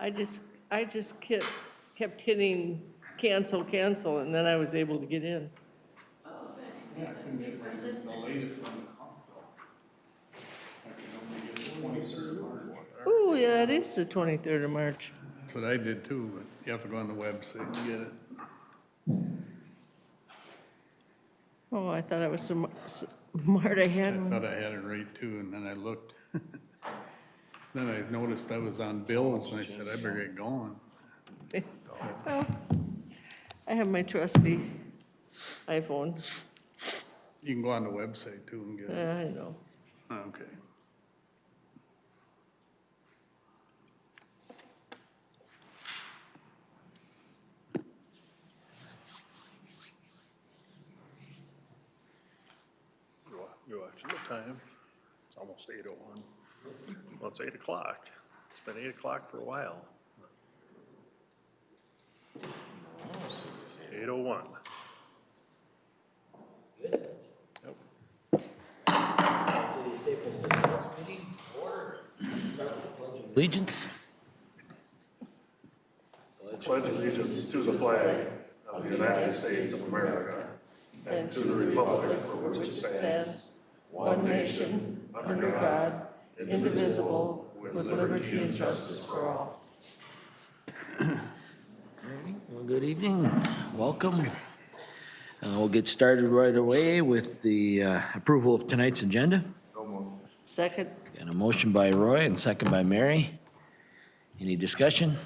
I just kept hitting cancel, and then I was able to get in. Yeah, I couldn't get the latest one to come though. I could only get the 23rd of March. Ooh, yeah, it is the 23rd of March. That's what I did too, but you have to go on the website and get it. Oh, I thought I was so smart I had I one. thought I had it right too, and then I looked. Then I noticed I was on bills, and I said, I better get going. Well, I have my trusty iPhone. You can go on the website too and get it. I know. Okay. You're watching the time. It's almost 8:01. Well, it's 8 o'clock. It's been 8 o'clock for a while. 8:01. Good. Yep. City of Staples City Council meeting, order. Start with the pledge of allegiance. Pledge allegiance to the flag of the United States of America and to the republic for which it stands, one nation, under God, indivisible, with liberty and justice for all. Well, good evening, welcome. We'll get started right away with the approval of tonight's agenda. Second, Got a motion by Roy and second by Mary. Any discussion?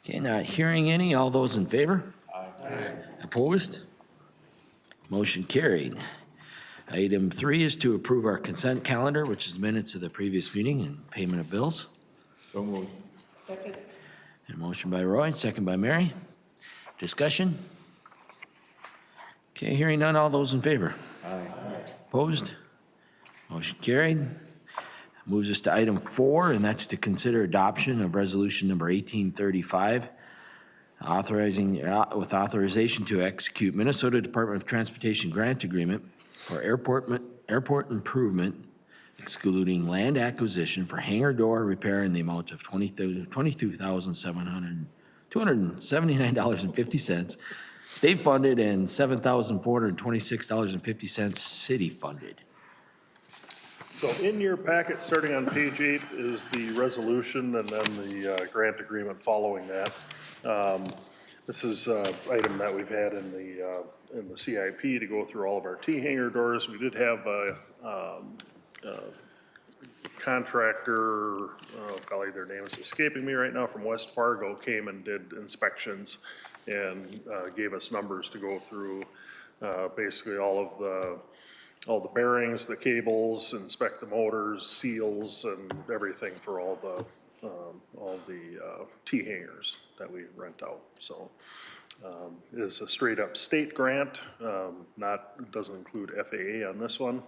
Okay, not hearing any. All those in favor? Aye. Opposed? Motion carried. Item 3 is to approve our consent calendar, which is minutes of the previous meeting and payment of bills. second, And a motion by Roy, second by Mary. Discussion? Okay, hearing none. All those in favor? Aye. Opposed? Motion carried. Moves us to item 4, and that's to consider adoption of resolution number 1835, with authorization to execute Minnesota Department of Transportation grant agreement for airport improvement, excluding land acquisition for hangar door repair in the amount of $22,279.50, state funded, and $7,426.50 city funded. So in your packet, starting on page 8, is the resolution and then the grant agreement following that. This is an item that we've had in the CIP to go through all of our T-hanger doors. We did have a contractor, golly, their name is escaping me right now, from West Fargo, came and did inspections and gave us numbers to go through, basically all the bearings, the cables, inspect the motors, seals, and everything for all the T-hangers that we rent out. So it is a straight up state grant, doesn't include FAA on this one.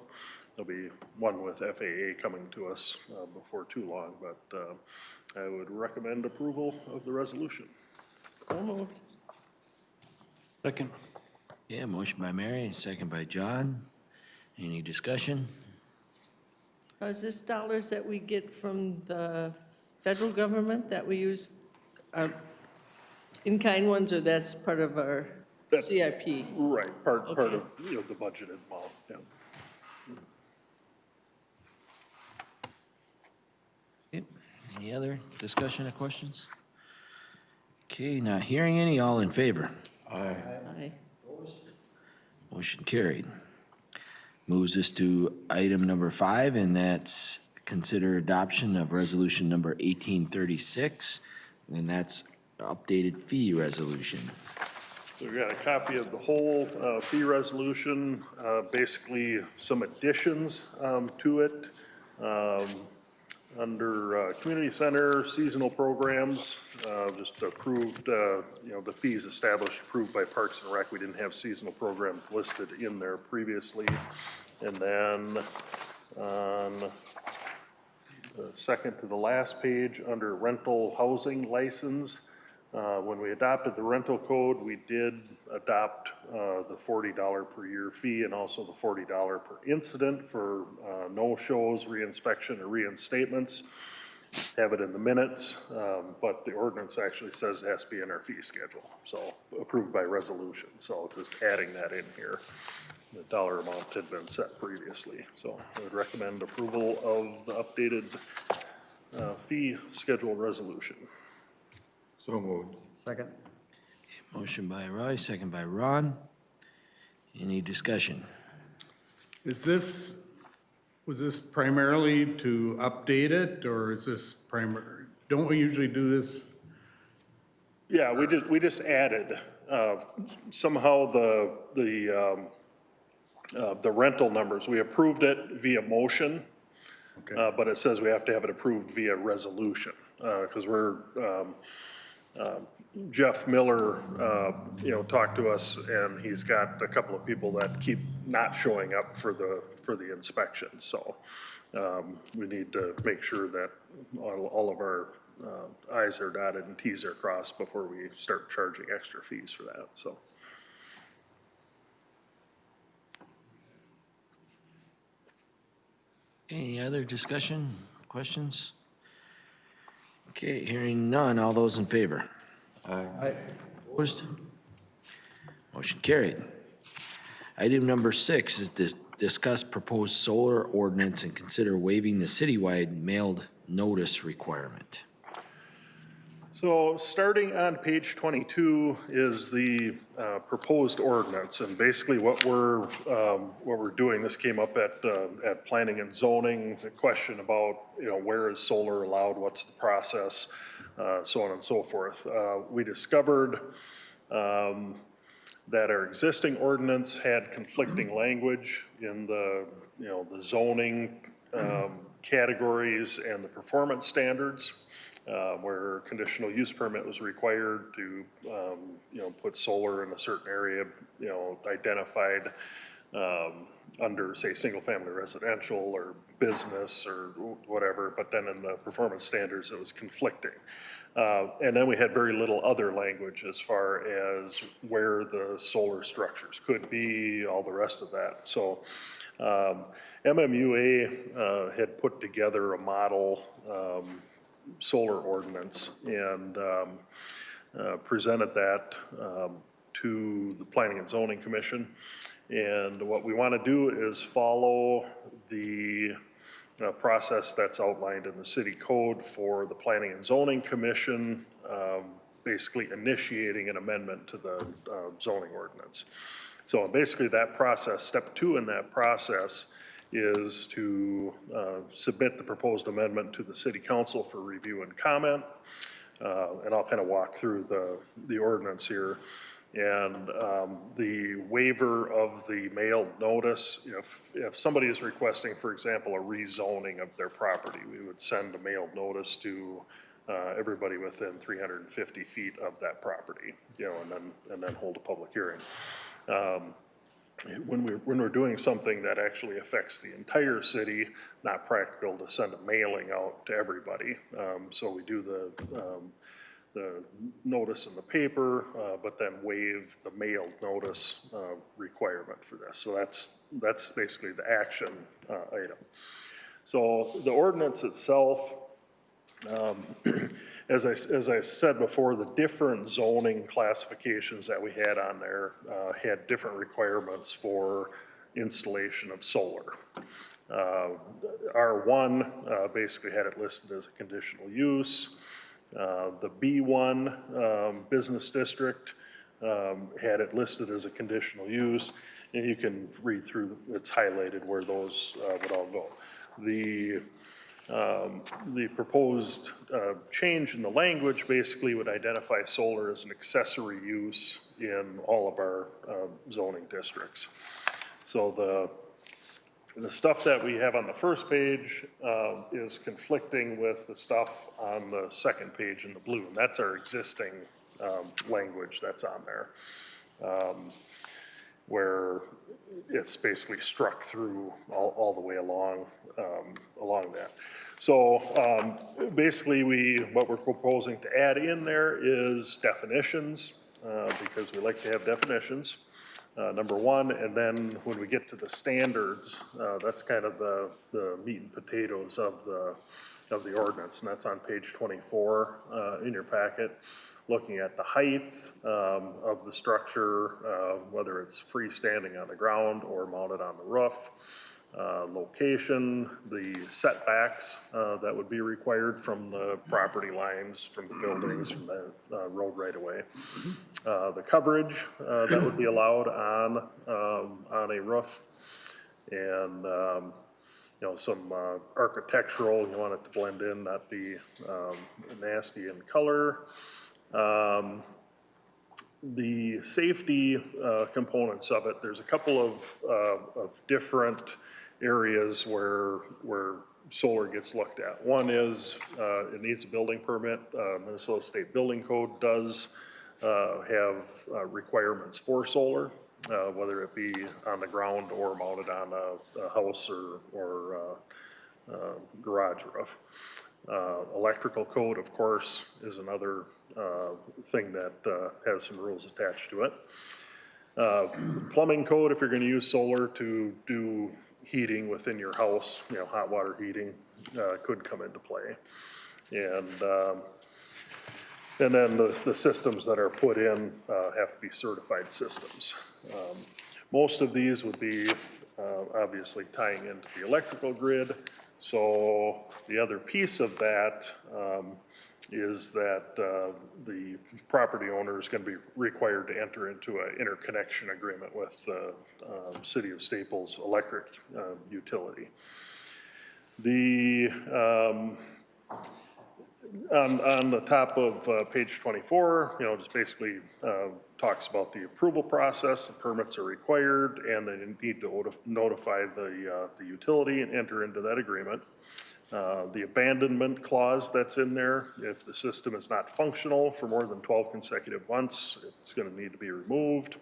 There'll be one with FAA coming to us before too long, but I would recommend approval of the resolution. so moved. Second. Yeah, motion by Mary, second by John. Any discussion? Is this dollars that we get from the federal government that we use, our in-kind ones, or that's part of our CIP? Right, part Okay. of, the budgeted amount, yeah. Yep. Any other discussion or questions? Okay, not hearing any. All in favor? Aye. Motion carried. Moves us to item number 5, and that's consider adoption of resolution number 1836, and that's updated fee resolution. So we got a copy of the whole fee resolution, basically some additions to it. Under community center, seasonal programs, just approved, the fees established, approved by Parks and Rec. We didn't have seasonal programs listed in there previously. And then on the second to the last page, under rental housing license, when we adopted the rental code, we did adopt the $40 per year fee and also the $40 per incident for no-shows, reinspection, or reinstatements. have it in the minutes, but the ordinance actually says it has to be in our fee schedule, so approved by resolution. So just adding that in here. The dollar amount had been set previously, so I would recommend approval of the updated fee schedule resolution. So moved. Second. Motion by Roy, second by Ron. Any discussion? Was this primarily to update it, or is this don't we usually do this? Yeah, we just added, somehow the rental numbers, we approved it via motion, but it says we have to have it approved via resolution, because Jeff Miller, talked to us, and he's got a couple of people that keep not showing up for the inspections, so we need to make sure that all of our I's are dotted and T's are crossed before we start charging extra fees for that, so. Any other discussion, questions? Okay, hearing none, all those in favor? Aye. Opposed? Motion carried. Item number 6 is discuss proposed solar ordinance and consider waiving the citywide mailed notice requirement. So starting on page 22 is the proposed ordinance, and basically what we're doing, this came up at planning and zoning, the question about, where is solar allowed, what's the process, so on and so forth. We discovered that our existing ordinance had conflicting language in the zoning categories and the performance standards. Where conditional use permit was required to, put solar in a certain area, identified under, say, single-family residential or business or whatever, but then in the performance standards, it was conflicting. And then we had very little other language as far as where the solar structures could be, all the rest of that. So MMUA had put together a model solar ordinance and presented that to the Planning and Zoning Commission. And what we want to do is follow the process that's outlined in the city code for the Planning and Zoning Commission, basically initiating an amendment to the zoning ordinance. So basically that process, step 2 in that process, is to submit the proposed amendment to the city council for review and comment. And I'll kind of walk through the ordinance here. And the waiver of the mailed notice, if somebody is requesting, for example, a rezoning of their property, we would send a mailed notice to everybody within 350 feet of that property, and then hold a public hearing. When we're doing something that actually affects the entire city, not practical to send a mailing out to everybody. So we do the notice in the paper, but then waive the mailed notice requirement for this. So that's basically the action item. So the ordinance itself, as I said before, the different zoning classifications that we had on there had different requirements for installation of solar. R1 basically had it listed as a conditional use. The B1 business district had it listed as a conditional use, and you can read through, it's highlighted where those would all go. The proposed change in the language basically would identify solar as an accessory use in all of our zoning districts. So the stuff that we have on the first page is conflicting with the stuff on the second page in the blue, and that's our existing language that's on there, where it's basically struck through all the way along that. So basically what we're proposing to add in there is definitions, because we like to have definitions, number 1, and then when we get to the standards, that's kind of the meat and potatoes of of the ordinance, and that's on page 24 in your packet, looking at the height of the structure, whether it's freestanding on the ground or mounted on the roof, location, the setbacks that would be required from the property lines, from the buildings, from the road right away, the coverage that would be allowed on a roof, and you know, some architectural, you want it to blend in, not be nasty in color. The safety components of it, there's a couple of different areas where solar gets looked at. One is it needs a building permit. Minnesota State Building Code does have requirements for solar, whether it be on the ground or mounted on a house or garage roof. Electrical code, of course, is another thing that has some rules attached to it. Plumbing code, if you're gonna use solar to do heating within your house, you know, hot water heating, could come into play. And then the systems that are put in have to be certified systems. Most of these would be obviously tying into the electrical grid. So the other piece of that is that the property owner is going to be required to enter into an interconnection agreement with the City of Staples electric utility. The on the top of page 24, you know, just basically talks about the approval process. The permits are required, and they need to notify the utility and enter into that agreement. The abandonment clause that's in there, if the system is not functional for more than 12 consecutive months, it's going to need to be removed.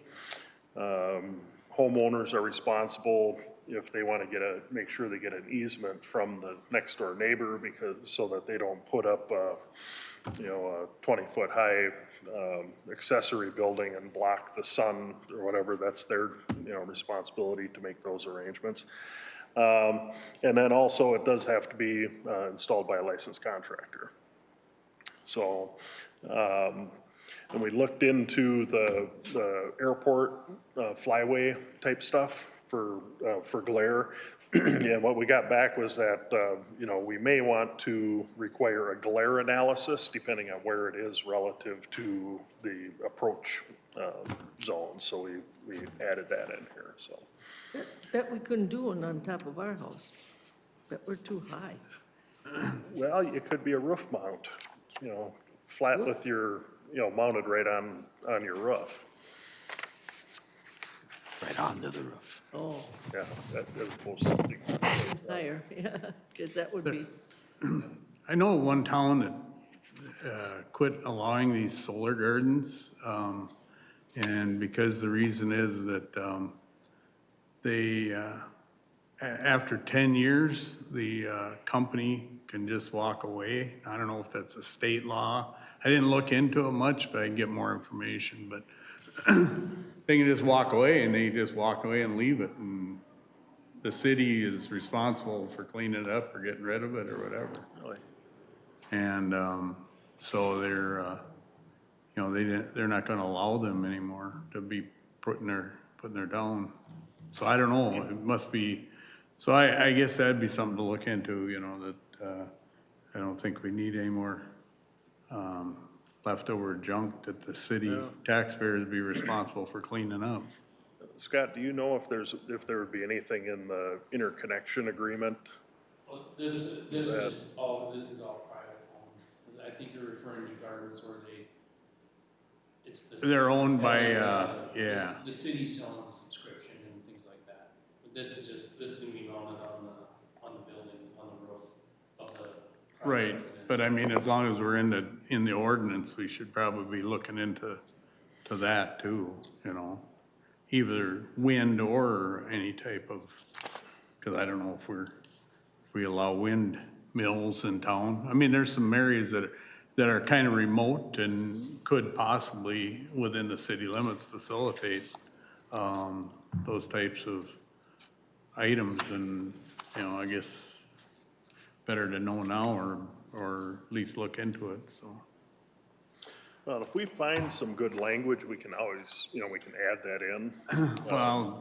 Homeowners are responsible if they want to make sure they get an easement from the next door neighbor, because so that they don't put up you know, a 20-foot high accessory building and block the sun or whatever. That's their, you know, responsibility to make those arrangements. And then also it does have to be installed by a licensed contractor. So, and we looked into the airport flyway type stuff for glare. And what we got back was that, you know, we may want to require a glare analysis depending on where it is relative to the approach zone. So we added that in here, so. Bet we couldn't do one on top of our house. Bet we're too high. Well, it could be a roof mount, you know, flat with your, you know, mounted right on your roof. Right onto the roof. Oh, Yeah, that is most something. higher, yeah, because that would be, I know one town that quit allowing these solar gardens, and because the reason is that they, after 10 years, the company can just walk away. I don't know if that's a state law. I didn't look into it much, but I can get more information, but they can just walk away, and they just walk away and leave it, and the city is responsible for cleaning it up or getting rid of it or whatever. Really. And so they're, you know, they're not gonna allow them anymore to be putting their down. So I don't know, it must be, so I guess that'd be something to look into, you know, that I don't think we need any more leftover junk that the city taxpayers be responsible for cleaning up. Scott, do you know if there would be anything in the interconnection agreement? Well, this is all private owned. I think you're referring to gardens where it's the. They're owned by, selling yeah. The city's selling the subscription and things like that. But this is gonna be mounted on the building, on the roof of the. private Right, residence. but I mean, as long as we're in the ordinance, we should probably be looking into that too, you know? Either wind or any type of, because I don't know if we allow windmills in town. I mean, there's some areas that are kind of remote and could possibly, within the city limits, facilitate those types of items, and, you know, I guess better to know now or at least look into it, so. Well, if we find some good language, we can always, we can add that in. Well,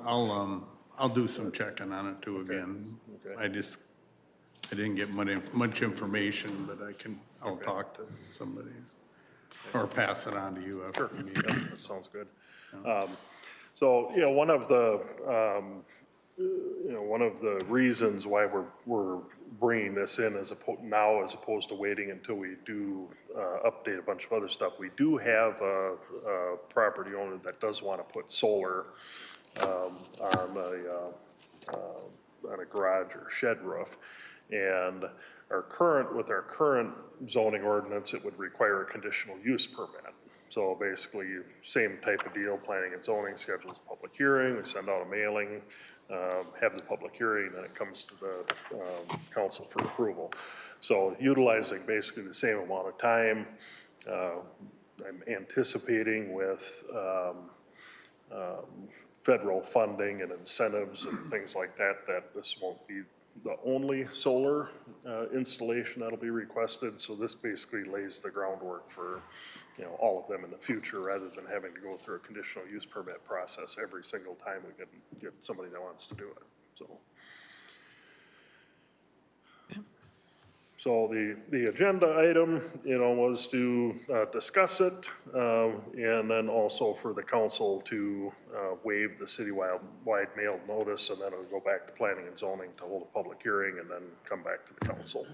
I'll do some checking on it too again. Okay. I didn't get much information, but I'll talk to somebody or pass it on to you after the meeting. Yep, that sounds good. So, one of the reasons why we're bringing this in now as opposed to waiting until we do update a bunch of other stuff, we do have a property owner that does want to put solar on a garage or shed roof. And with our current zoning ordinance, it would require a conditional use permit. So basically, same type of deal, planning and zoning schedules a public hearing, we send out a mailing, have the public hearing, then it comes to the council for approval. So utilizing basically the same amount of time, I'm anticipating with federal funding and incentives and things like that, that this won't be the only solar installation that'll be requested. So this basically lays the groundwork for, all of them in the future, rather than having to go through a conditional use permit process every single time we get somebody that wants to do it, so. So the agenda item, was to discuss it, and then also for the council to waive the citywide mailed notice, and then it'll go back to planning and zoning to hold a public hearing, and then come back to the council.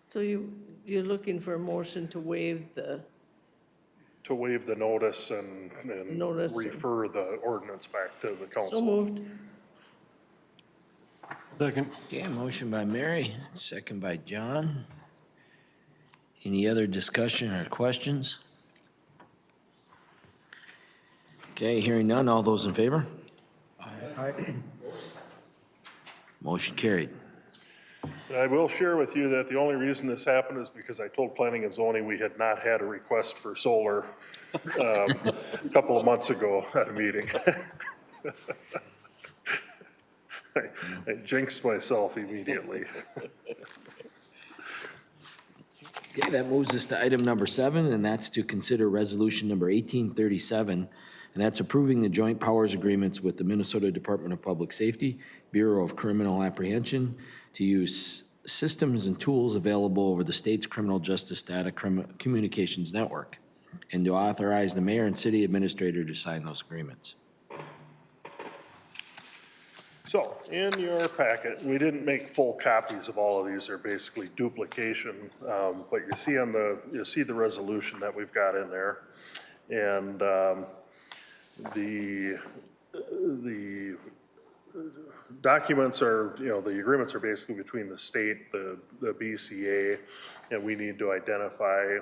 So you're looking for a motion to waive the, To waive the notice and Notice. refer the ordinance back to the council. so moved. Second. Okay, motion by Mary, second by John. Any other discussion or questions? Okay, hearing none, all those in favor? Aye. Motion carried. And I will share with you that the only reason this happened is because I told planning and zoning we had not had a request for solar a couple of months ago at a meeting. I jinxed myself immediately. Okay, that moves us to item number 7, and that's to consider resolution number 1837, and that's approving the joint powers agreements with the Minnesota Department of Public Safety, Bureau of Criminal Apprehension, to use systems and tools available over the state's criminal justice data communications network, and to authorize the mayor and city administrator to sign those agreements. So, in your packet, we didn't make full copies of all of these, they're basically duplication, but you see the resolution that we've got in there. And the documents are, the agreements are basically between the state, the BCA, and we need to identify,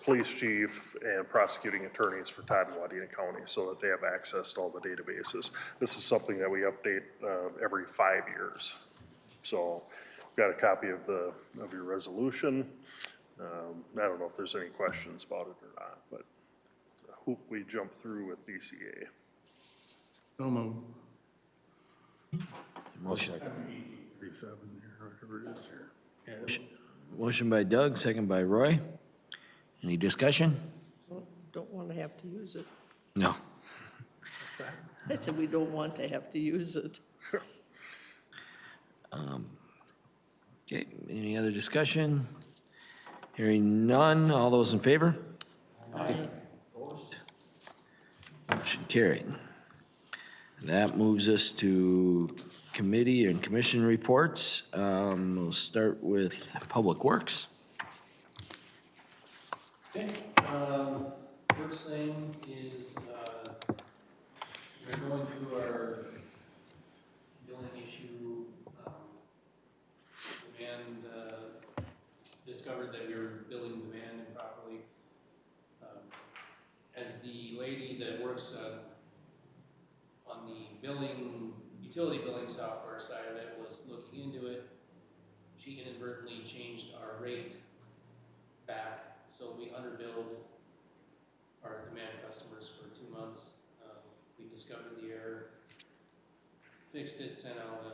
police chief and prosecuting attorneys for Todd and Wadena County so that they have access to all the databases. This is something that we update every 5 years. So we've got a copy of your resolution. I don't know if there's any questions about it or not, but I hope we jump through with BCA. So moved. Motion. 37 or whatever it is here. Motion by Doug, second by Roy. Any discussion? Don't want to have to use it. No. I said we don't want to have to use it. Okay, any other discussion? Hearing none, all those in favor? Aye. Opposed? Motion carried. That moves us to committee and commission reports. We'll start with Public Works. Okay, first thing is, we're going through our billing issue. Demand, discovered that we were billing demand improperly. As the lady that works, on the utility billing software side of it was looking into it, she inadvertently changed our rate back, so we underbilled our demand customers for 2 months. discovered the error, fixed it, sent out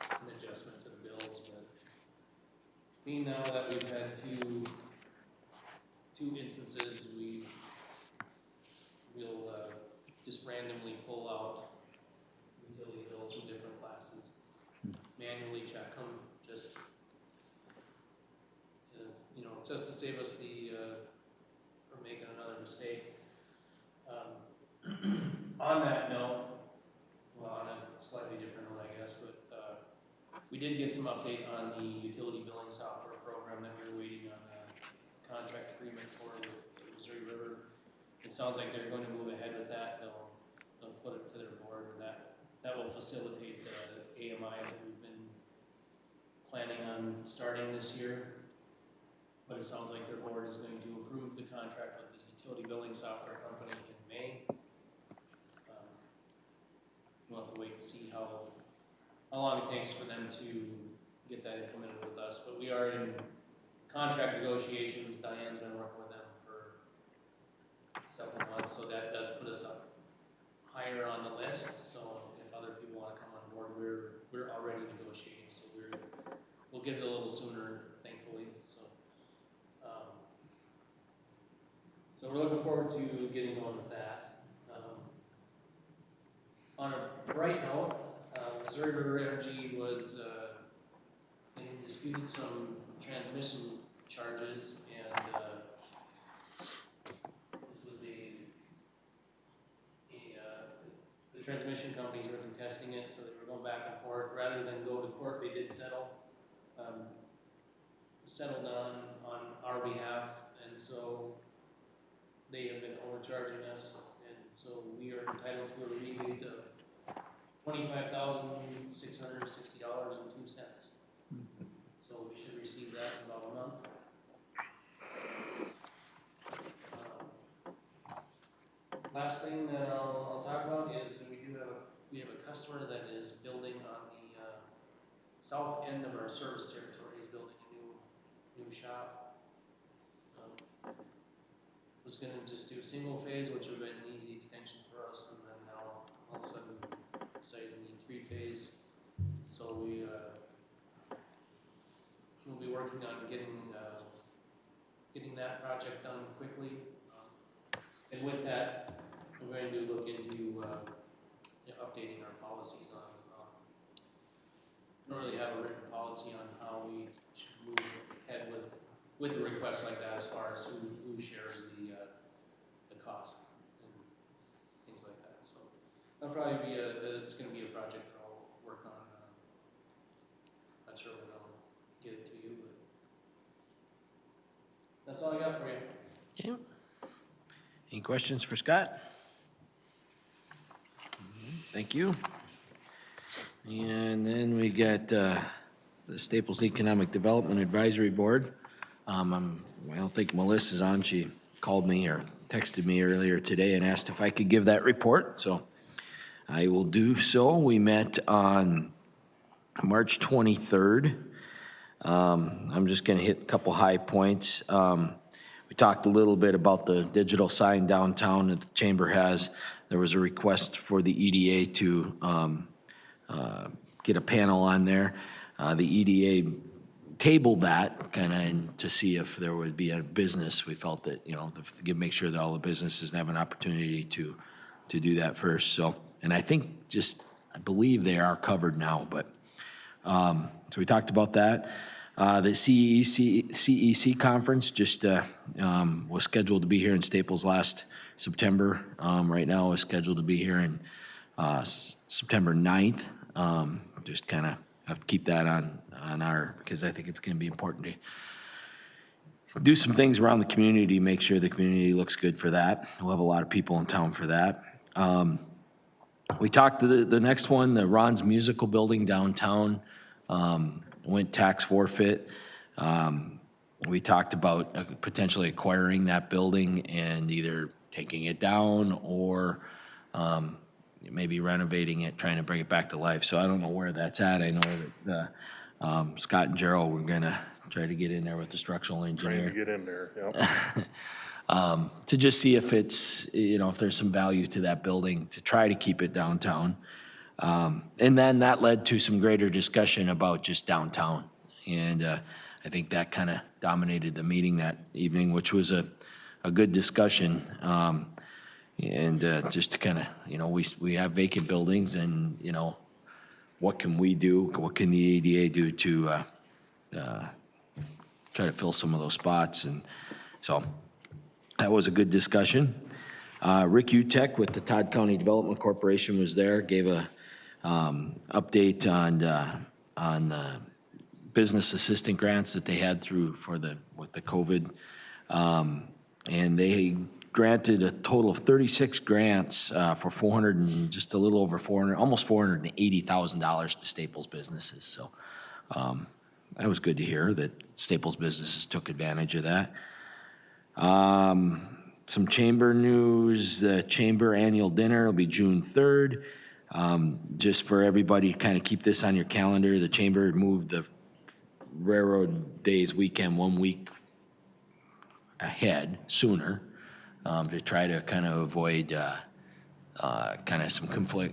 an adjustment to the bills, but being now that we've had two instances, we'll just randomly pull out utility bills from different classes, manually check them, just, just to save us from making another mistake. On that note, well, on a slightly different note, I guess, but we did get some update on the utility billing software program that we were waiting on a contract agreement for with Missouri River. It sounds like they're going to move ahead with that. They'll put it to their board, and that will facilitate the AMI that we've been planning on starting this year. But it sounds like their board is going to approve the contract with the utility billing software company in May. We'll have to wait and see how long it takes for them to get that implemented with us. But we are in contract negotiations. Diane's been working with them for several months, so that does put us up higher on the list. So if other people want to come on board, we're already negotiating. So we'll get it a little sooner, thankfully. So we're looking forward to getting going with that. On a bright note, Missouri River Energy they disputed some transmission charges, and this was the transmission companies were contesting it, so they were going back and forth. Rather than go to court, they did settled on our behalf, and so they have been overcharging us, and so we are entitled to a rebate of $25,660.02. So we should receive that in about a month. Last thing that I'll talk about is we have a customer that is building on the south end of our service territory. He's building a new shop. Was going to just do single phase, which would have been an easy extension for us, and then now all of a sudden decided to need 3-phase. So we'll be working on getting that project done quickly. And with that, we're going to look into updating our policies on. We don't really have a written policy on how we should move ahead with a request like that, as far as who shares the cost and things like that. So that'll probably be it's going to be a project that I'll work on. Not sure when I'll get it to you, but that's all I got for you. Okay. Any questions for Scott? Thank you. And then we got the Staples Economic Development Advisory Board. I don't think Melissa's on. She called me or texted me earlier today and asked if I could give that report, so I will do so. We met on March 23rd. I'm just going to hit a couple high points. We talked a little bit about the digital sign downtown that the chamber has. There was a request for the EDA to get a panel on there. The EDA tabled that kind of to see if there would be a business. We felt that, make sure that all the businesses have an opportunity to do that first. So, and I believe they are covered now, but, so we talked about that. The CEC conference just was scheduled to be here in Staples last September. Right now is scheduled to be here in September 9th. Just kind of have to keep that on because I think it's going to be important to do some things around the community, make sure the community looks good for that. We'll have a lot of people in town for that. We talked to the next one, the Ron's Musical Building downtown, went tax forfeit. We talked about potentially acquiring that building and either taking it down or maybe renovating it, trying to bring it back to life. So I don't know where that's at. I know that Scott and Gerald were gonna try to get in there with the structural engineer. Trying to get in there, to just see if it's, if there's some value to that building, to try to keep it downtown. And then that led to some greater discussion about just downtown. And I think that kind of dominated the meeting that evening, which was a good discussion. And just to kind of, we have vacant buildings and, what can we do? What can the ADA do to try to fill some of those spots? And so that was a good discussion. Rick Utek with the Todd County Development Corporation was there, gave a update on the business assistant grants that they had with the COVID. And they granted a total of 36 grants for just a little over almost $480,000 to Staples businesses. So that was good to hear that Staples businesses took advantage of that. Some chamber news, the chamber annual dinner will be June 3rd. Just for everybody to kind of keep this on your calendar, the chamber moved the Railroad Days weekend 1 week ahead, sooner, to try to kind of avoid kind of some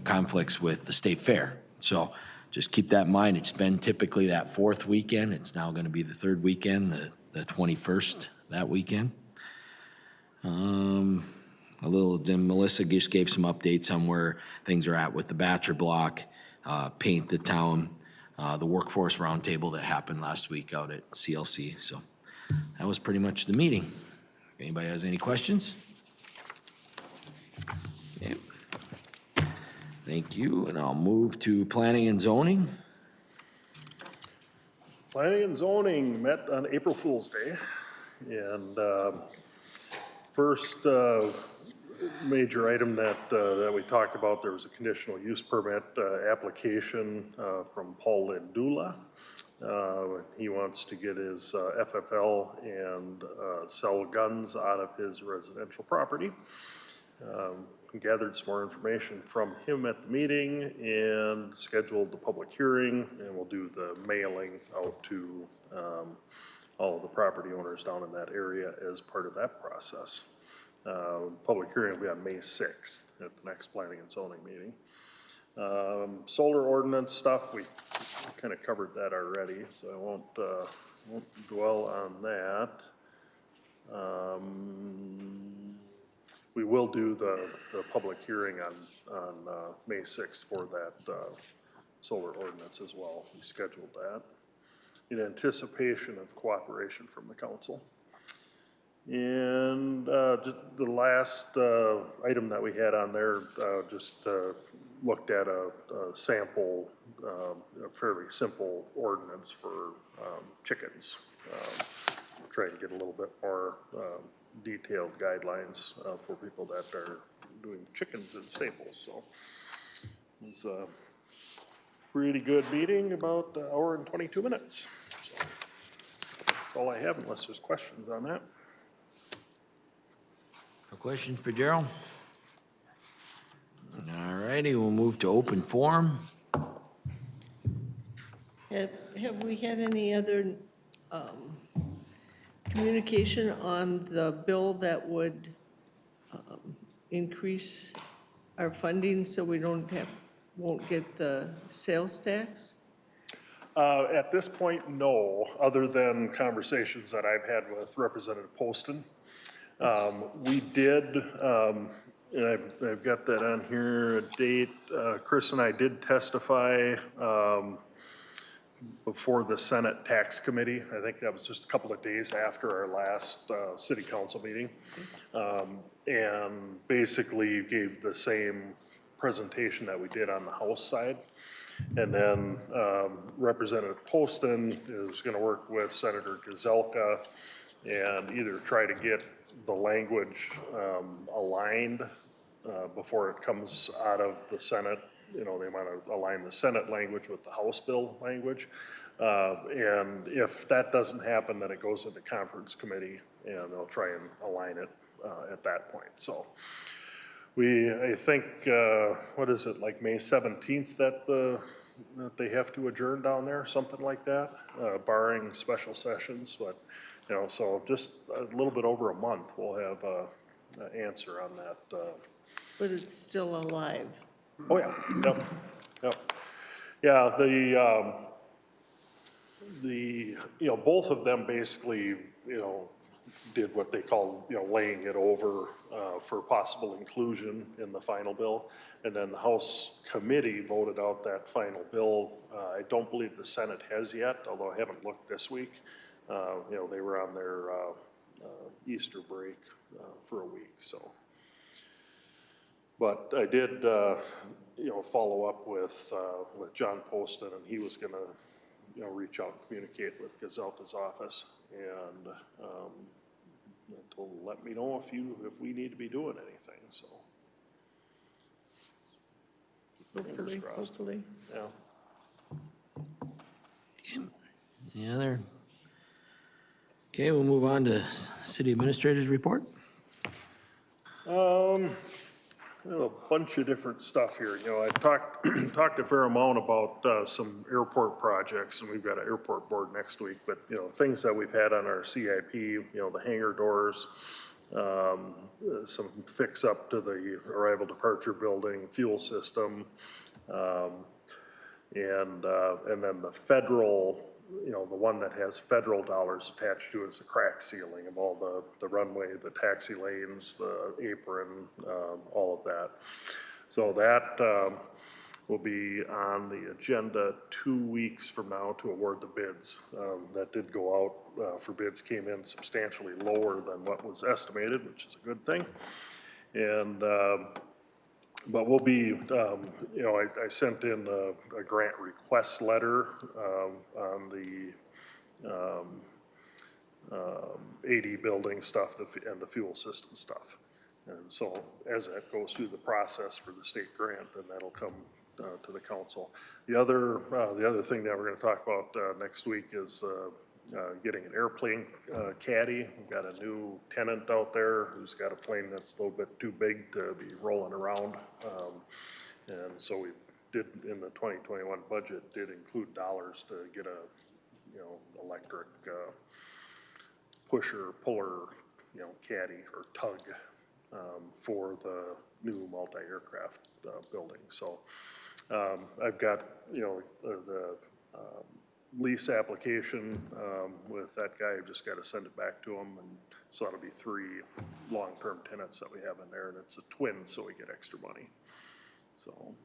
conflicts with the state fair. So just keep that in mind. It's been typically that fourth weekend. It's now going to be the third weekend, the 21st that weekend. Then Melissa just gave some updates on where things are at with the Batcher Block, Paint the Town, the workforce roundtable that happened last week out at CLC. So that was pretty much the meeting. If anybody has any questions? Okay. Thank you, and I'll move to planning and zoning. Planning and zoning met on April Fool's Day, and first major item that we talked about, there was a conditional use permit application from Paul Lindula. He wants to get his FFL and sell guns out of his residential property. Gathered some more information from him at the meeting and scheduled the public hearing, and we'll do the mailing out to all of the property owners down in that area as part of that process. Public hearing will be on May 6th at the next planning and zoning meeting. Solar ordinance stuff, we kind of covered that already, so I won't dwell on that. We will do the public hearing on May 6th for that solar ordinance as well. We scheduled that in anticipation of cooperation from the council. And the last item that we had on there just looked at a sample, a fairly simple ordinance for chickens. Trying to get a little bit more detailed guidelines for people that are doing chickens in Staples. So it was a pretty good meeting, about an hour and 22 minutes. So that's all I have unless there's questions on that. A question for Gerald? All righty, we'll move to open forum. Have we had any other communication on the bill that would increase our funding so we won't get the sales tax? At this point, no, other than conversations that I've had with Representative Poston. We did, and I've got that on here, a date, Chris and I did testify before the Senate Tax Committee. I think that was just a couple of days after our last city council meeting. And basically gave the same presentation that we did on the House side. And then Representative Poston is going to work with Senator Gazelka and either try to get the language aligned before it comes out of the Senate. You know, they want to align the Senate language with the House bill language. And if that doesn't happen, then it goes into conference committee and they'll try and align it at that point. So I think, what is it, like May 17th that the that they have to adjourn down there, something like that, barring special sessions, but, you know, so just a little bit over a month, we'll have an answer on that. But it's still alive. Oh, yeah, yep, yep. Yeah, you know, both of them basically, you know, did what they called, you know, laying it over for possible inclusion in the final bill. And then the House committee voted out that final bill. I don't believe the Senate has yet, although I haven't looked this week. You know, they were on their Easter break for a week, so. But I did, you know, follow up with John Poston, and he was gonna, you know, reach out and communicate with Gazelta's office, and I told him, let me know if we need to be doing anything, so. Hopefully, crossed. hopefully. Yeah. Any other? Okay, we'll move on to city administrator's report. We have a bunch of different stuff here. You know, I've talked a fair amount about some airport projects, and we've got an airport board next week, but, you know, things that we've had on our CIP, you know, the hangar doors, some fix up to the arrival departure building, fuel system, and then the federal, you know, the one that has federal dollars attached to it is the crack ceiling of all the runway, the taxi lanes, the apron, all of that. So that will be on the agenda 2 weeks from now to award the bids. That did go out for bids, came in substantially lower than what was estimated, which is a good thing. And but we'll be, you know, I sent in a grant request letter on the AD building stuff and the fuel system stuff. And so as that goes through the process for the state grant, then that'll come to the council. The other thing that we're going to talk about next week is getting an airplane caddy. We've got a new tenant out there who's got a plane that's a little bit too big to be rolling around. And so we did, in the 2021 budget, did include dollars to get a, you know, electric pusher, puller, you know, caddy or tug for the new multi-aircraft building. So I've got, you know, the lease application with that guy. I've just got to send it back to him, and so that'll be 3 long-term tenants that we have in there, and it's a twin, so we get extra money. So,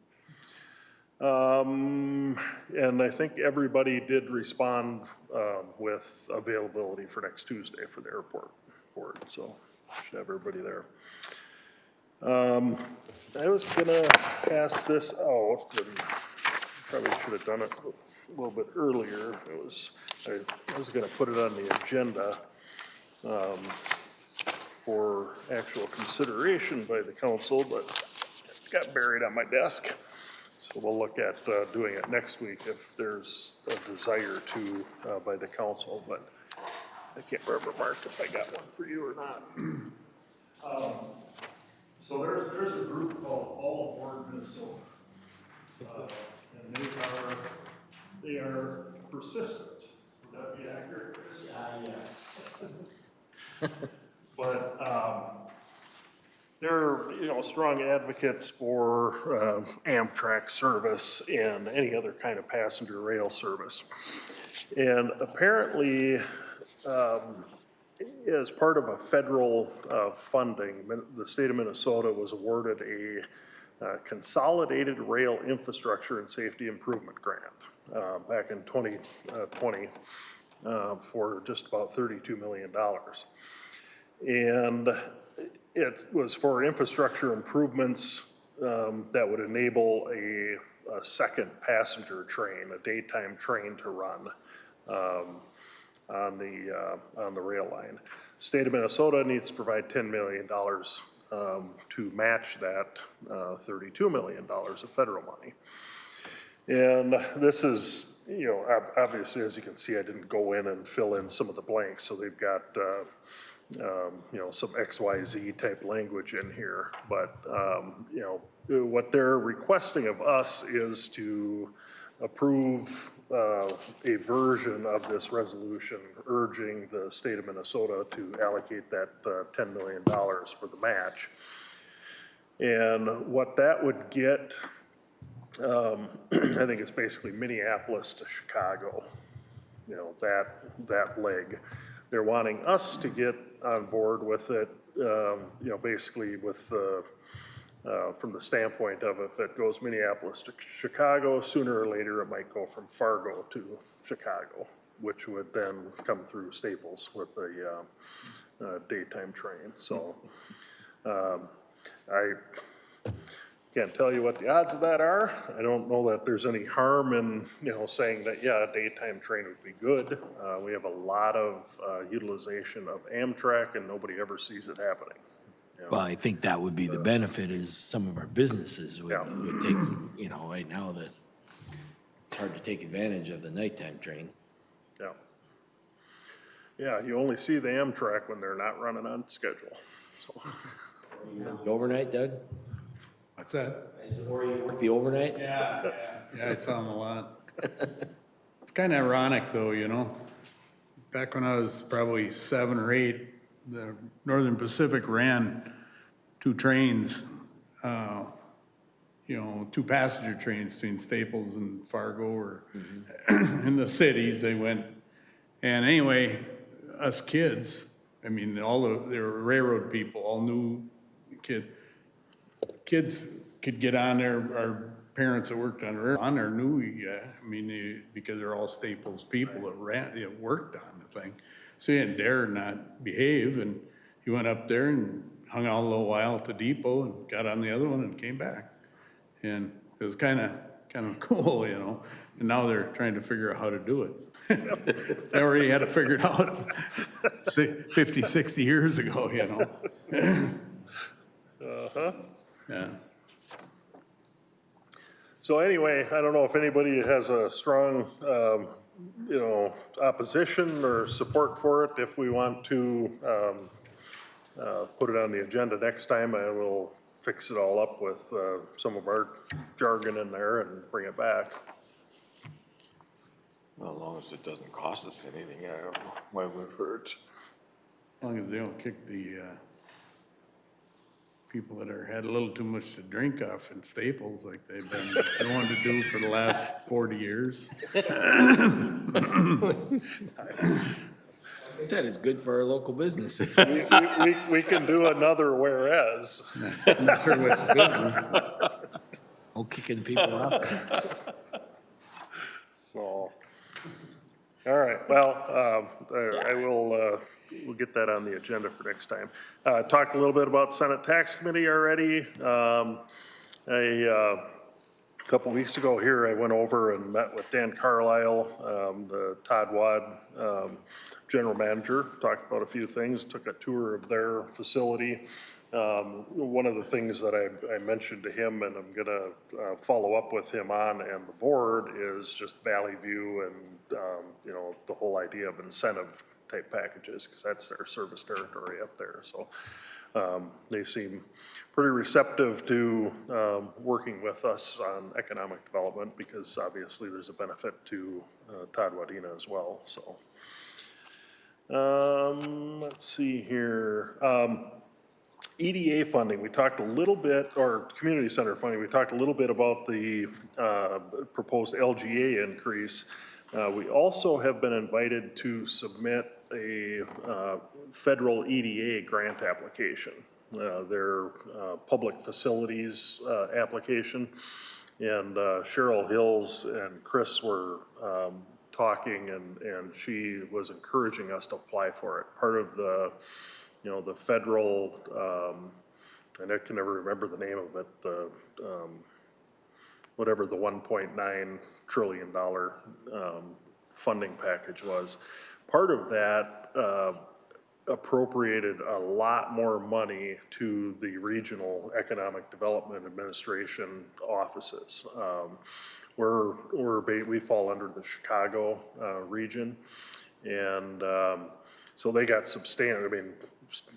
and I think everybody did respond with availability for next Tuesday for the airport board, so should have everybody there. I was gonna pass this out, and probably should have done it a little bit earlier. I was gonna put it on the agenda for actual consideration by the council, but it got buried on my desk. So we'll look at doing it next week if there's a desire to by the council, but I can't remember, Mark, if I got one for you or not. So there's a group called All Aboard Minnesota. And they are persistent. Would that be accurate, Chris? Yeah. But they're, you know, strong advocates for Amtrak service and any other kind of passenger rail service. And apparently, as part of a federal funding, the state of Minnesota was awarded a consolidated rail infrastructure and safety improvement grant back in 2020 for just about $32 million. And it was for infrastructure improvements that would enable a second passenger train, a daytime train to run on the rail line. State of Minnesota needs to provide $10 million to match that $32 million of federal money. And this is, you know, obviously, as you can see, I didn't go in and fill in some of the blanks, so they've got, you know, some XYZ type language in here. But, you know, what they're requesting of us is to approve a version of this resolution urging the state of Minnesota to allocate that $10 million for the match. And what that would get, I think it's basically Minneapolis to Chicago, you know, that leg. They're wanting us to get on board with it, you know, basically with from the standpoint of if it goes Minneapolis to Chicago, sooner or later it might go from Fargo to Chicago, which would then come through Staples with a daytime train. So I can't tell you what the odds of that are. I don't know that there's any harm in, you know, saying that, yeah, a daytime train would be good. We have a lot of utilization of Amtrak and nobody ever sees it happening. Well, I think that would be the benefit is some of our businesses Yeah. would take, you know, right now that it's hard to take advantage of the nighttime train. Yeah. Yeah, you only see the Amtrak when they're not running on schedule. So, The overnight, Doug? What's that? I said, or you work the overnight? Yeah, I saw them a lot. It's kind of ironic though, you know? Back when I was probably 7 or 8, the Northern Pacific ran 2 trains, you know, 2 passenger trains between Staples and Fargo or in the cities they went. And anyway, us kids, I mean, they were railroad people, all new kids. Kids could get on there, our parents that worked on there knew, I mean, because they're all Staples people that worked on the thing. So you didn't dare not behave, and he went up there and hung out a little while at the depot and got on the other one and came back. And it was kind of cool, you know, and now they're trying to figure out how to do it. They already had it figured out 50, 60 years ago, you know. uh-huh. Yeah. So anyway, I don't know if anybody has a strong, you know, opposition or support for it. If we want to put it on the agenda next time, I will fix it all up with some of our jargon in there and bring it back. Well, as long as it doesn't cost us anything, I don't know why it would hurt. As long as they don't kick the people that had a little too much to drink off in Staples like they've been going to do for the last 40 years. I said, it's good for our local businesses. We can do another whereas. I'm not sure which business. Oh, kicking people out. So, all right, well, I will, we'll get that on the agenda for next time. Talked a little bit about Senate Tax Committee already. A couple weeks ago here, I went over and met with Dan Carlisle, the Todd Wad general manager, talked about a few things, took a tour of their facility. One of the things that I mentioned to him, and I'm gonna follow up with him on and the board, is just Valley View and, you know, the whole idea of incentive type packages, because that's their service territory up there. So they seem pretty receptive to working with us on economic development, because obviously there's a benefit to Todd Wadena as well, so. Let's see here. EDA funding, we talked a little bit, or community center funding, we talked a little bit about the proposed LGA increase. We also have been invited to submit a federal EDA grant application, their public facilities application. And Cheryl Hills and Chris were talking, and she was encouraging us to apply for it. Part of the, you know, the federal, and I can never remember the name of it, the, whatever the $1.9 trillion funding package was. Part of that appropriated a lot more money to the regional economic development administration offices. We fall under the Chicago region, and so they got substantial, I mean,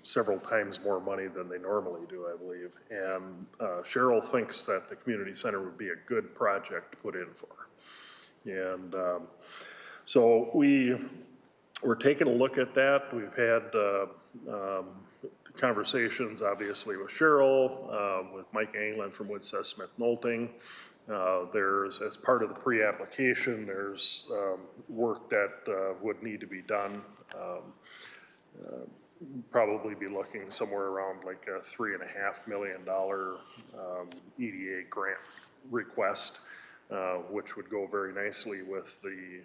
several times more money than they normally do, I believe. And Cheryl thinks that the community center would be a good project to put in for. And so we're taking a look at that. We've had conversations, obviously, with Cheryl, with Mike Anglin from Woodseth Smith Nolting. There's, as part of the pre-application, there's work that would need to be done. Probably be looking somewhere around like a $3.5 million EDA grant request, which would go very nicely with the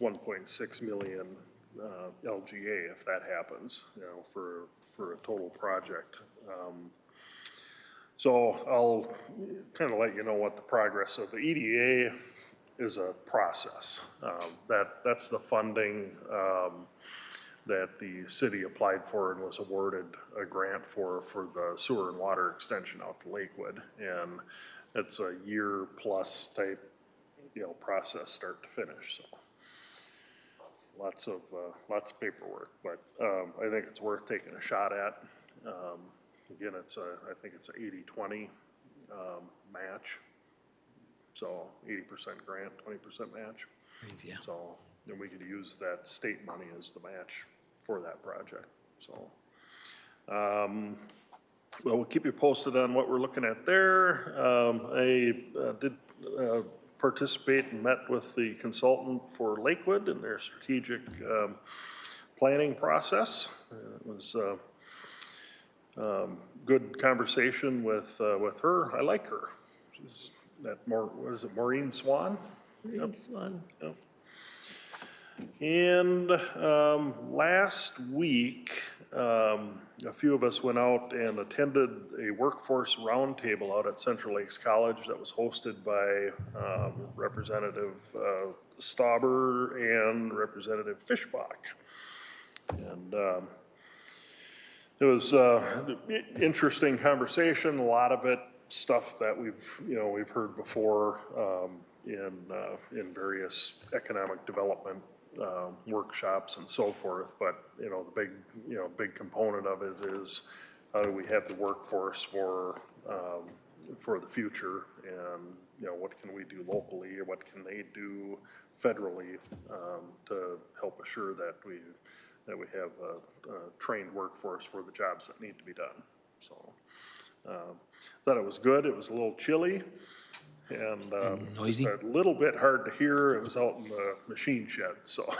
1.6 million LGA if that happens, for a total project. So I'll kind of let you know what the progress of the EDA is. A process. That's the funding that the city applied for and was awarded a grant for the sewer and water extension out to Lakewood. And it's a year plus type, process start to finish, so. Lots of paperwork, but I think it's worth taking a shot at. Again, I think it's an 80-20 match. So 80% grant, 20% match. Yeah. So then we could use that state money as the match for that project, so. Well, we'll keep you posted on what we're looking at there. I did participate and met with the consultant for Lakewood and their strategic planning process. It was good conversation with her. I like her. She's what is it, Maureen Swan? Reed's one. Yep. And last week, a few of us went out and attended a workforce roundtable out at Central Lakes College that was hosted by Representative Stauber and Representative Fischbach. And it was interesting conversation, a lot of it stuff that we've heard before in various economic development workshops and so forth, but the big component of it is how do we have the workforce for the future, and what can we do locally, or what can they do federally to help assure that we have a trained workforce for the jobs that need to be done. So thought it was good. It was a little chilly. And noisy. A little bit hard to hear. It was out in the machine shed, so.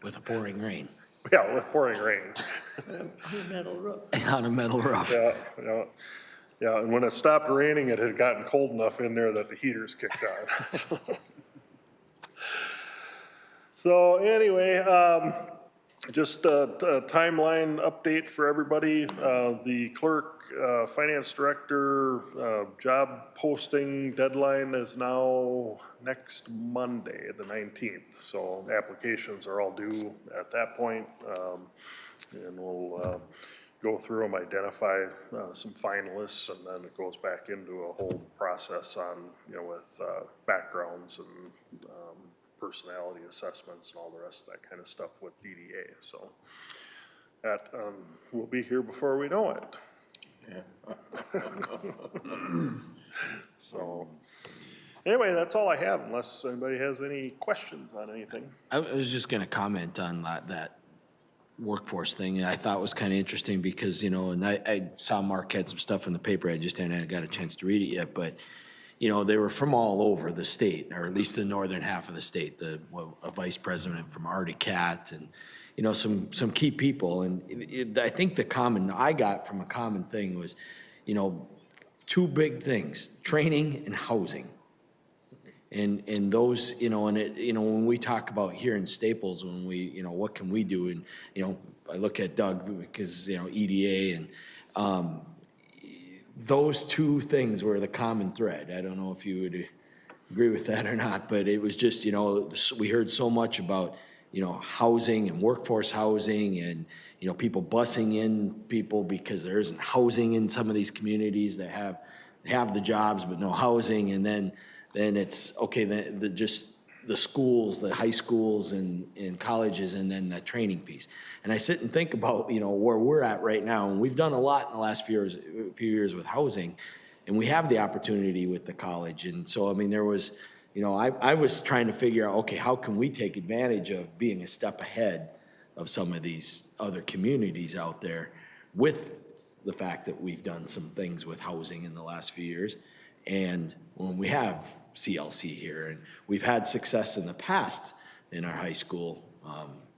With a pouring rain. Yeah, with pouring rain. Metal roof. On a metal roof. Yeah, and when it stopped raining, it had gotten cold enough in there that the heaters kicked on. So anyway, just a timeline update for everybody. The clerk, finance director, job posting deadline is now next Monday, the 19th. So applications are all due at that point. And we'll go through them, identify some finalists, and then it goes back into a whole process on, with backgrounds and personality assessments and all the rest of that kind of stuff with DDA. So that will be here before we know it. So anyway, that's all I have, unless anybody has any questions on anything. I was just gonna comment on that workforce thing, and I thought it was kind of interesting because, and I saw Mark had some stuff in the paper, I just hadn't got a chance to read it yet, but, they were from all over the state, or at least the northern half of the state, a vice president from Artie Cat, and, some key people, and I think the common, I got from a common thing was, two big things, training and housing. And those, when we talk about here in Staples, when we, what can we do? And, I look at Doug because, EDA and those two things were the common thread. I don't know if you would agree with that or not, but it was just, we heard so much about, housing and workforce housing and, people busing in people because there isn't housing in some of these communities that have the jobs but no housing. And then it's, okay, just the schools, the high schools and colleges, and then the training piece. And I sit and think about, where we're at right now, and we've done a lot in the last few years with housing, and we have the opportunity with the college. And so, there was, you know, I was trying to figure out, okay, how can we take advantage of being a step ahead of some of these other communities out there with the fact that we've done some things with housing in the last few years. And when we have CLC here, and we've had success in the past in our high school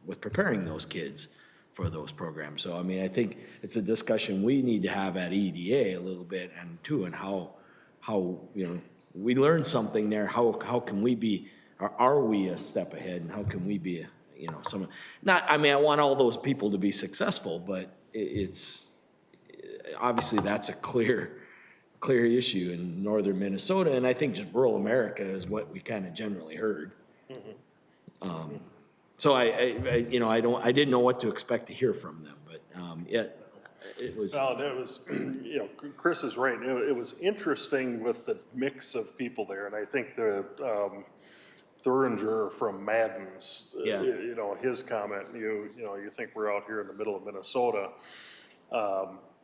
with preparing those kids for those programs. So, I mean, I think it's a discussion we need to have at EDA a little bit, and too, and how, you know, we learned something there, how can we be, or are we a step ahead, and how can we be, you know, not, I mean, I want all those people to be successful, but it's, obviously, that's a clear issue in northern Minnesota, and I think just rural America is what we kind of generally heard. So I, you know, I didn't know what to expect to hear from them, but it was. Well, it was, you know, Chris is right. It was interesting with the mix of people there, and I think the Thuringer from Madden's, Yeah. you know, his comment, you know, you think we're out here in the middle of Minnesota.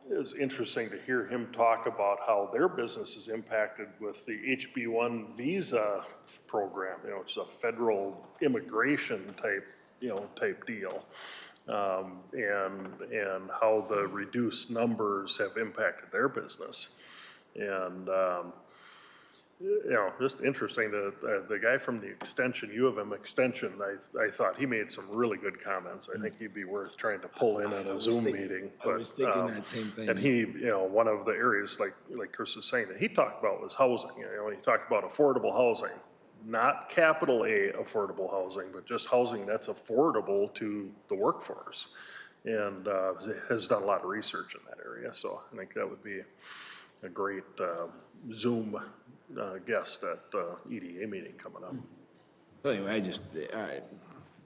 It was interesting to hear him talk about how their business is impacted with the HB1 visa program, you know, it's a federal immigration type deal. And how the reduced numbers have impacted their business. And, you know, just interesting, the guy from the extension, U of M extension, I thought he made some really good comments. I think he'd be worth trying to pull in on a Zoom meeting. I was thinking that same thing. And he, you know, one of the areas, like Chris was saying, that he talked about was housing. You know, he talked about affordable housing, not capital A affordable housing, but just housing that's affordable to the workforce. And has done a lot of research in that area. So I think that would be a great Zoom guest at EDA meeting coming up. Anyway, I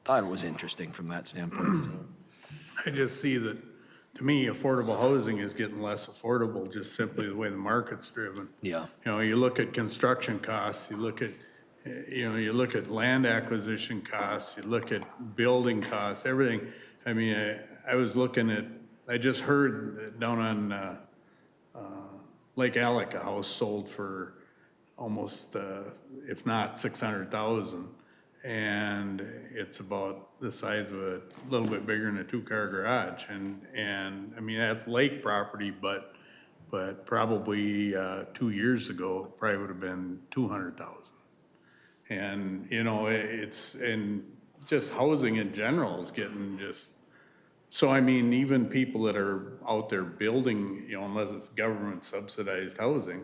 thought it was interesting from that standpoint. I just see that, to me, affordable housing is getting less affordable, just simply the way the market's driven. Yeah. You know, you look at construction costs, you look at, you know, you look at land acquisition costs, you look at building costs, everything. I mean, I was looking at, I just heard that down on Lake Alec, a house sold for almost, if not 600,000. And it's about the size of a little bit bigger than a two-car garage. And I mean, that's lake property, but probably 2 years ago, probably would have been 200,000. And, you know, and just housing in general is getting just, so I mean, even people that are out there building, you know, unless it's government subsidized housing,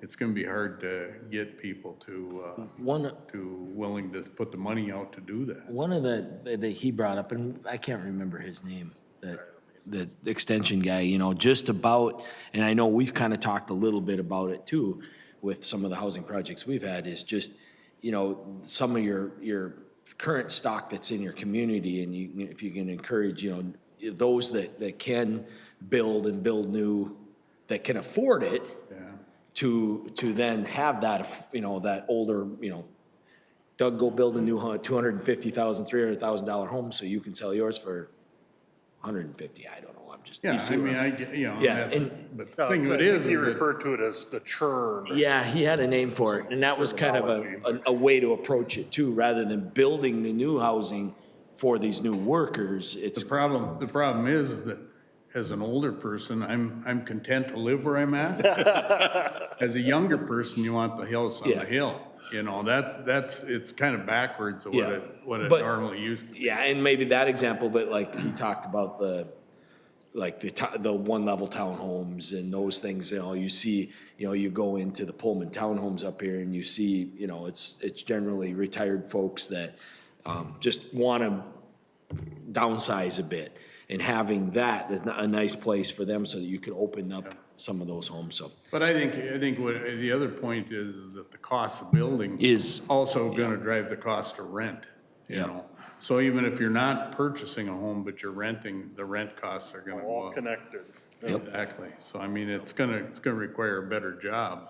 it's gonna be hard to get people to willing to put the money out to do that. One of that he brought up, and I can't remember his name, the extension guy, you know, just about, and I know we've kind of talked a little bit about it too, with some of the housing projects we've had, is just, you know, some of your current stock that's in your community, and if you can encourage, you know, those that can build and build new, that can afford it, to then have that, you know, that older, you know, Doug, go build a new $250,000, $300,000 home so you can sell yours for $150. I don't know. I'm just. Yeah, I mean, I get, you know, Yeah, that's, and- but the thing of it is He that, referred to it as the churn. Yeah, he had a name for it, and that was kind of a way to approach it too, rather than building the new housing for these new workers. It's, the problem is that as an older person, I'm content to live where I'm at. As a younger person, you want the house on Yeah. the hill. You know, it's kind of backwards of Yeah. what it But- normally used to be. yeah, and maybe that example, but like he talked about the one level townhomes and those things, you know, you see, you know, you go into the Pullman townhomes up here and you see, you know, it's generally retired folks that just want to downsize a bit, and having that is a nice place for them so that you can open up some of those homes, so. But I think what, the other point is that the cost of building Is- also gonna drive the cost of rent, you Yeah. know? So even if you're not purchasing a home, but you're renting, the rent costs are gonna go All up. connected. Exactly. So I mean, it's gonna require a better job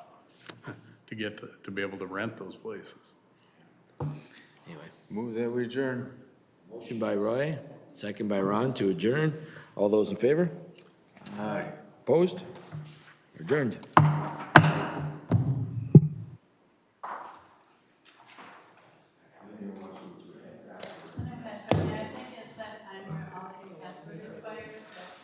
to be able to rent those places. Anyway, Move that we adjourn. motion by Roy, second by Ron to adjourn. All those in favor? Aye. Opposed? Adjourned. expires, that's